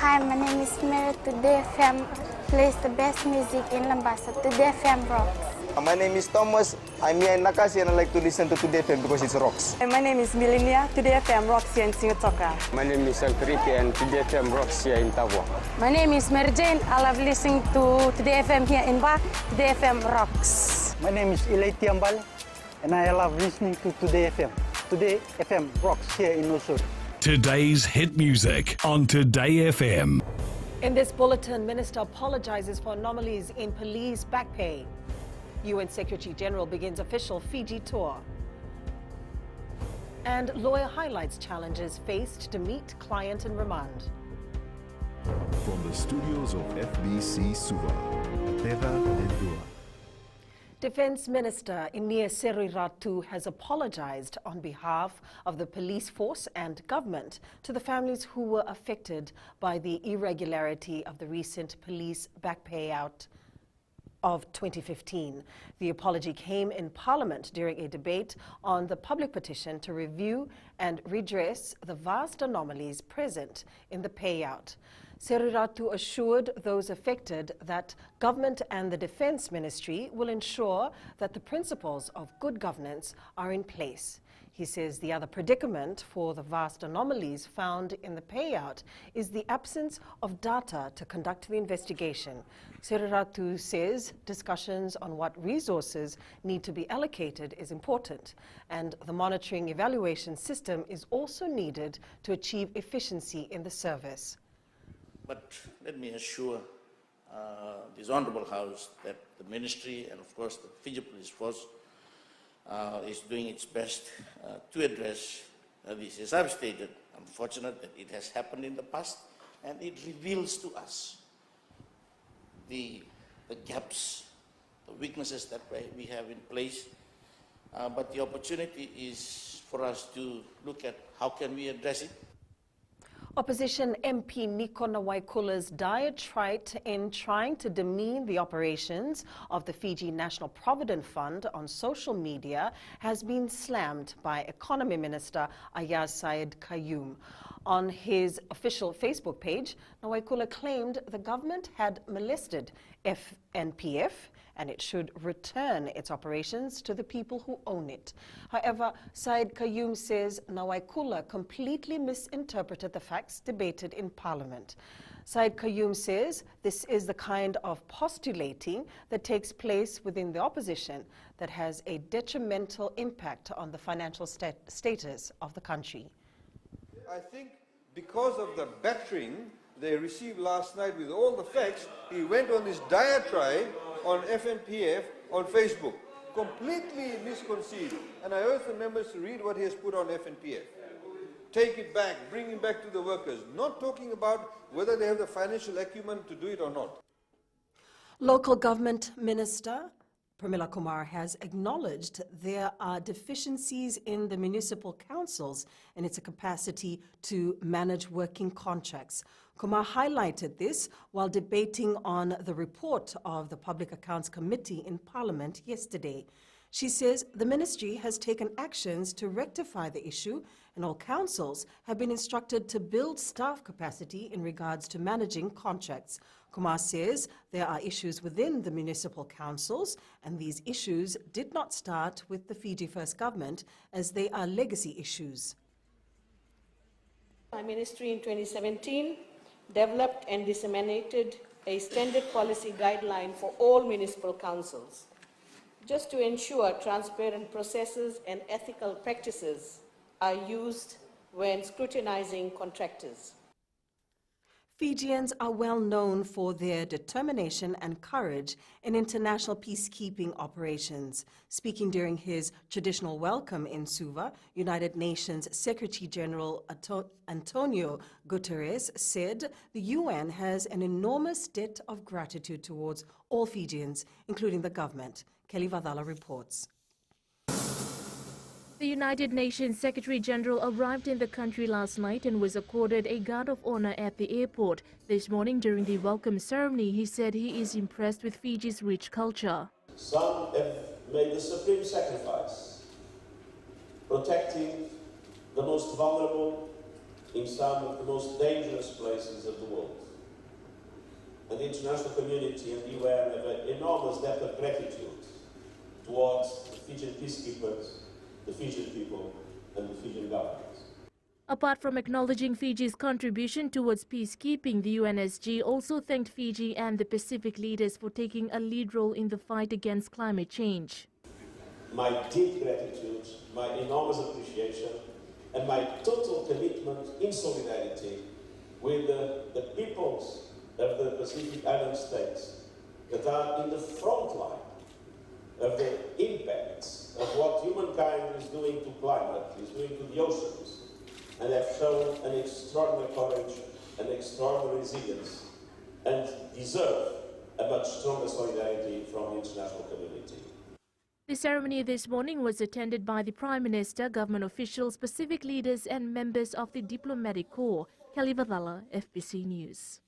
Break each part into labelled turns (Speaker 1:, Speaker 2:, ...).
Speaker 1: Hi, my name is Mary. Today FM plays the best music in Lambasa. Today FM rocks.
Speaker 2: My name is Thomas. I'm here in Nakasi and I like to listen to Today FM because it rocks.
Speaker 3: My name is Milinia. Today FM rocks here in Singapour.
Speaker 4: My name is Altriki and Today FM rocks here in Tavwa.
Speaker 5: My name is Mary Jane. I love listening to Today FM here in Ba. Today FM rocks.
Speaker 6: My name is Ilay Tiambal and I love listening to Today FM. Today FM rocks here in Osur.
Speaker 7: Today's hit music on Today FM.
Speaker 8: In this bulletin, Minister apologizes for anomalies in police back pay. UN Secretary General begins official Fiji tour. And lawyer highlights challenges faced to meet client in remand.
Speaker 9: From the studios of FBC Suva, Teva and Dua.
Speaker 8: Defence Minister Inia Seriratu has apologized on behalf of the police force and government to the families who were affected by the irregularity of the recent police back payout of 2015. The apology came in Parliament during a debate on the public petition to review and redress the vast anomalies present in the payout. Seriratu assured those affected that government and the Defence Ministry will ensure that the principles of good governance are in place. He says the other predicament for the vast anomalies found in the payout is the absence of data to conduct the investigation. Seriratu says discussions on what resources need to be allocated is important, and the monitoring evaluation system is also needed to achieve efficiency in the service.
Speaker 10: But let me assure this Honourable House that the Ministry and of course the Fiji Police Force is doing its best to address this. As I've stated, unfortunate that it has happened in the past, and it reveals to us the gaps, the weaknesses that we have in place. But the opportunity is for us to look at how can we address it.
Speaker 8: Opposition MP Niko Nawaikula's diatribe in trying to demean the operations of the Fiji National Provident Fund on social media has been slammed by Economy Minister Ayaz Said Qayyum. On his official Facebook page, Nawaikula claimed the government had molested FNPF and it should return its operations to the people who own it. However, Said Qayyum says Nawaikula completely misinterpreted the facts debated in Parliament. Said Qayyum says this is the kind of postulating that takes place within the opposition that has a detrimental impact on the financial status of the country.
Speaker 11: I think because of the battering they received last night with all the facts, he went on this diatribe on FNPF on Facebook, completely misconceived. And I urge the members to read what he has put on FNPF. Take it back, bring it back to the workers, not talking about whether they have the financial acumen to do it or not.
Speaker 8: Local Government Minister Pramila Kumar has acknowledged there are deficiencies in the municipal councils and its capacity to manage working contracts. Kumar highlighted this while debating on the report of the Public Accounts Committee in Parliament yesterday. She says the ministry has taken actions to rectify the issue and all councils have been instructed to build staff capacity in regards to managing contracts. Kumar says there are issues within the municipal councils and these issues did not start with the Fiji First Government as they are legacy issues.
Speaker 12: My ministry in 2017 developed and disseminated a standard policy guideline for all municipal councils, just to ensure transparent processes and ethical practices are used when scrutinizing contractors.
Speaker 8: Fijians are well known for their determination and courage in international peacekeeping operations. Speaking during his traditional welcome in Suva, United Nations Secretary General Antonio Guterres said the UN has an enormous debt of gratitude towards all Fijians, including the government. Kelly Vadala reports.
Speaker 13: The United Nations Secretary General arrived in the country last night and was accorded a Guard of Honor at the airport. This morning during the welcome ceremony, he said he is impressed with Fiji's rich culture.
Speaker 14: Some have made the supreme sacrifice, protecting the most vulnerable in some of the most dangerous places of the world. And the international community and the UN have an enormous debt of gratitude towards the Fijian peacekeepers, the Fijian people, and the Fijian government.
Speaker 13: Apart from acknowledging Fiji's contribution towards peacekeeping, the UNSG also thanked Fiji and the Pacific leaders for taking a lead role in the fight against climate change.
Speaker 14: My deep gratitude, my enormous appreciation, and my total commitment in solidarity with the peoples of the Pacific Island states that are in the front line of the impacts of what humankind is doing to climate, is doing to the oceans, and have shown an extraordinary courage and extraordinary resilience, and deserve a much stronger solidarity from the international community.
Speaker 13: The ceremony this morning was attended by the Prime Minister, government officials, Pacific leaders and members of the diplomatic corps. Kelly Vadala, FBC News.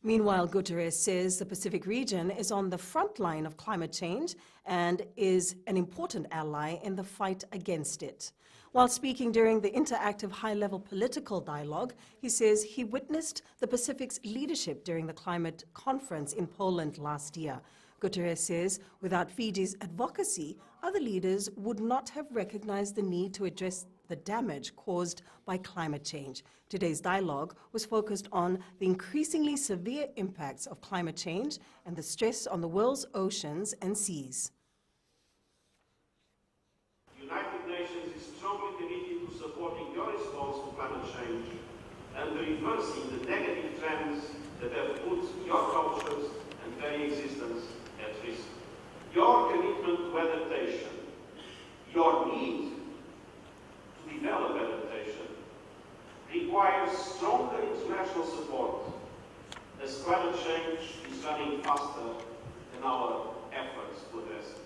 Speaker 8: Meanwhile, Guterres says the Pacific region is on the front line of climate change and is an important ally in the fight against it. While speaking during the interactive high-level political dialogue, he says he witnessed the Pacific's leadership during the climate conference in Poland last year. Guterres says without Fiji's advocacy, other leaders would not have recognized the need to address the damage caused by climate change. Today's dialogue was focused on the increasingly severe impacts of climate change and the stress on the world's oceans and seas.
Speaker 14: The United Nations is strongly committed to supporting your response to climate change and reversing the negative trends that have put your cultures and very existence at risk. Your commitment to adaptation, your need to develop adaptation, requires stronger international support as climate change is running faster than our efforts to address it.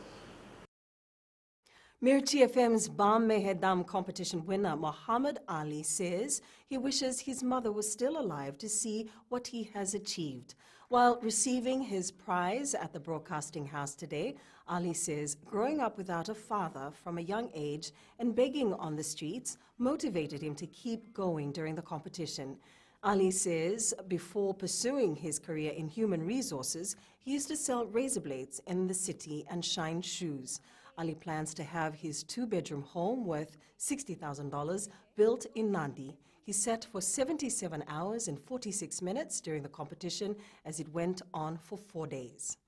Speaker 8: Mirchi FM's Bam Mehe Dam competition winner Muhammad Ali says he wishes his mother was still alive to see what he has achieved. While receiving his prize at the Broadcasting House today, Ali says growing up without a father from a young age and begging on the streets motivated him to keep going during the competition. Ali says before pursuing his career in human resources, he used to sell razor blades in the city and shine shoes. Ali plans to have his two-bedroom home worth $60,000 built in Nandi. He sat for 77 hours and 46 minutes during the competition as it went on for 4 days.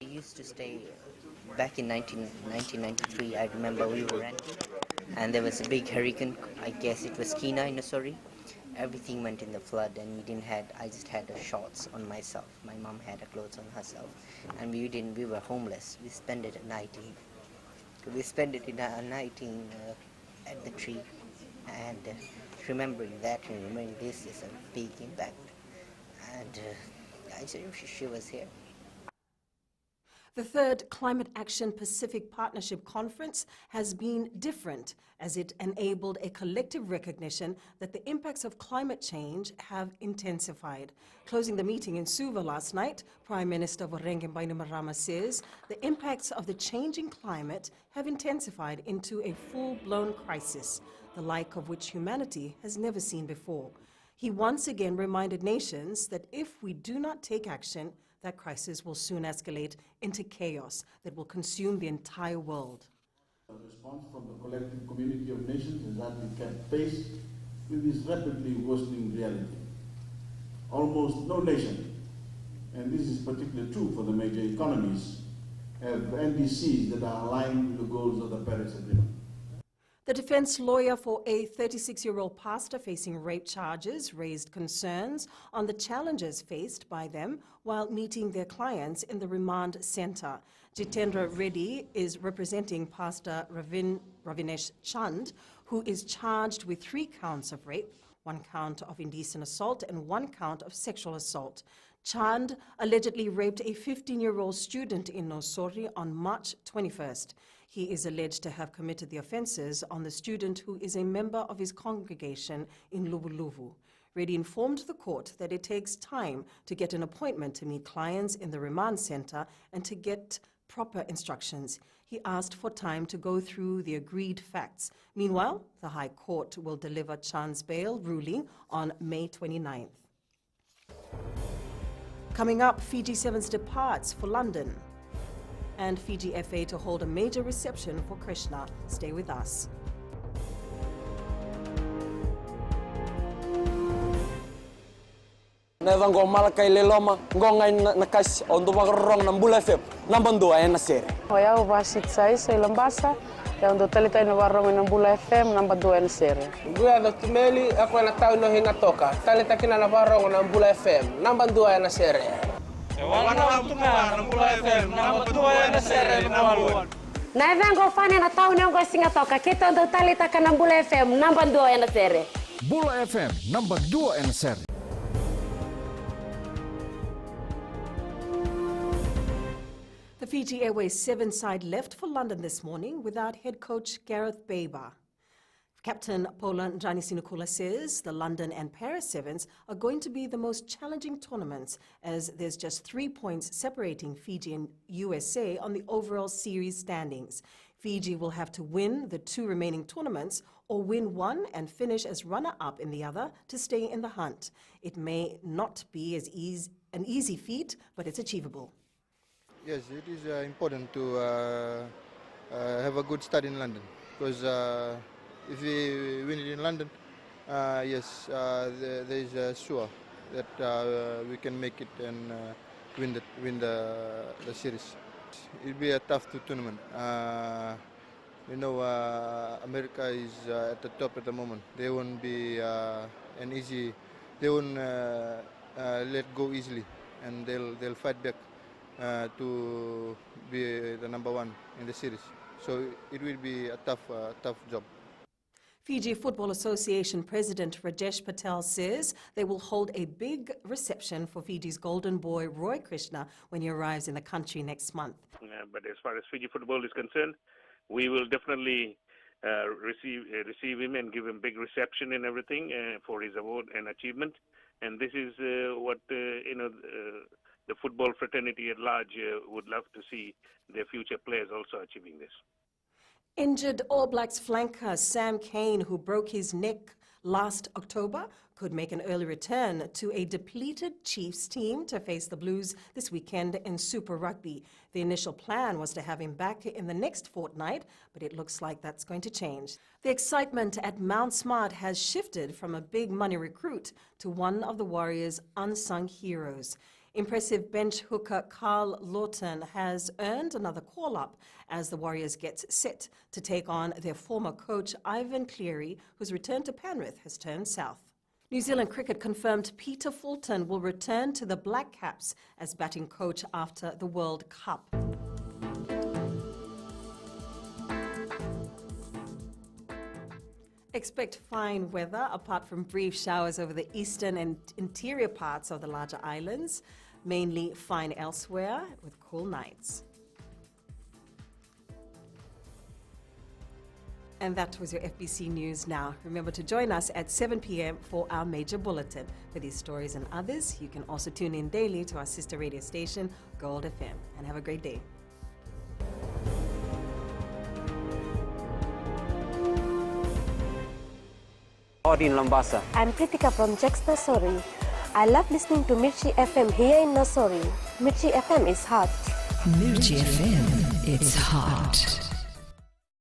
Speaker 15: I used to stay back in 1993. I remember we were renting and there was a big hurricane. I guess it was Kina in Osori. Everything went in the flood and I just had the shorts on myself. My mom had her clothes on herself and we were homeless. We spent it at night. We spent it in a night at the tree, and remembering that and remembering this is a big impact. And I said she was here.
Speaker 8: The third Climate Action Pacific Partnership Conference has been different as it enabled a collective recognition that the impacts of climate change have intensified. Closing the meeting in Suva last night, Prime Minister Voreqe Bainimarama says the impacts of the changing climate have intensified into a full-blown crisis, the like of which humanity has never seen before. He once again reminded nations that if we do not take action, that crisis will soon escalate into chaos that will consume the entire world.
Speaker 16: The response from the collective community of nations is that we can face with this rapidly worsening reality. Almost no nation, and this is particularly true for the major economies, have NDCs that are aligned with the goals of the Paris Agreement.
Speaker 8: The defense lawyer for a 36-year-old pastor facing rape charges raised concerns on the challenges faced by them while meeting their clients in the remand center. Jitendra Reddy is representing Pastor Ravinesh Chand, who is charged with 3 counts of rape, 1 count of indecent assault, and 1 count of sexual assault. Chand allegedly raped a 15-year-old student in Nosori on March 21st. He is alleged to have committed the offences on the student who is a member of his congregation in Lubuluvu. Reddy informed the court that it takes time to get an appointment to meet clients in the remand centre and to get proper instructions. He asked for time to go through the agreed facts. Meanwhile, the High Court will deliver Chan's bail ruling on May 29th. Coming up, Fiji Sevens departs for London. And Fiji FA to hold a major reception for Krishna. Stay with us.
Speaker 17: Neva ngo malakay leloma ngo ngay nakas on dumagrong ng Bula FM nambang 2 na sere.
Speaker 18: Hoya uvasit sai sa Lambasa ya ndo talita na warong ng Bula FM nambang 2 na sere.
Speaker 19: Guya tumeli ako na tao no hinga toka. Talita kina na warong ng Bula FM nambang 2 na sere.
Speaker 20: Wana tuma ng Bula FM nambang 2 na sere nawaluan.
Speaker 21: Neva ngo fane na tao no singa toka. Kito ndo talita ka ng Bula FM nambang 2 na sere.
Speaker 22: Bula FM nambang 2 na sere.
Speaker 8: The Fiji Airways 7 side left for London this morning without head coach Gareth Baber. Captain Paula Njani-Sinukula says the London and Paris Sevens are going to be the most challenging tournaments as there's just 3 points separating Fiji and USA on the overall series standings. Fiji will have to win the 2 remaining tournaments or win one and finish as runner-up in the other to stay in the hunt. It may not be an easy feat, but it's achievable.
Speaker 2: Yes, it is important to have a good start in London because if we win it in London, yes, there is sure that we can make it and win the series. It will be a tough tournament. You know, America is at the top at the moment. They won't be an easy. They won't let go easily, and they'll fight back. To be the number 1 in the series. So it will be a tough job.
Speaker 8: Fiji Football Association President Rajesh Patel says they will hold a big reception for Fiji's golden boy Roy Krishna when he arrives in the country next month.
Speaker 23: But as far as Fiji football is concerned, we will definitely receive him and give him big reception and everything for his award and achievement. And this is what the football fraternity at large would love to see their future players also achieving this.
Speaker 8: Injured All Blacks flanker Sam Cane, who broke his neck last October, could make an early return to a depleted Chiefs team to face the Blues this weekend in Super Rugby. The initial plan was to have him back in the next fortnight, but it looks like that's going to change. The excitement at Mount Smart has shifted from a big money recruit to one of the Warriors' unsung heroes. Impressive bench hooker Carl Lawton has earned another call-up as the Warriors get set to take on their former coach Ivan Cleary, whose return to Penrith has turned south. New Zealand Cricket confirmed Peter Fulton will return to the Black Caps as batting coach after the World Cup. Expect fine weather apart from brief showers over the eastern and interior parts of the larger islands. Mainly fine elsewhere with cool nights. And that was your FBC News Now. Remember to join us at 7 p.m. for our major bulletin. For these stories and others, you can also tune in daily to our sister radio station, Gold FM. And have a great day.
Speaker 17: In Lambasa.
Speaker 21: I'm Pritika from Jack's Nursery. I love listening to Mirchi FM here in Nursery. Mirchi FM is hot.
Speaker 24: Mirchi FM, it's hot.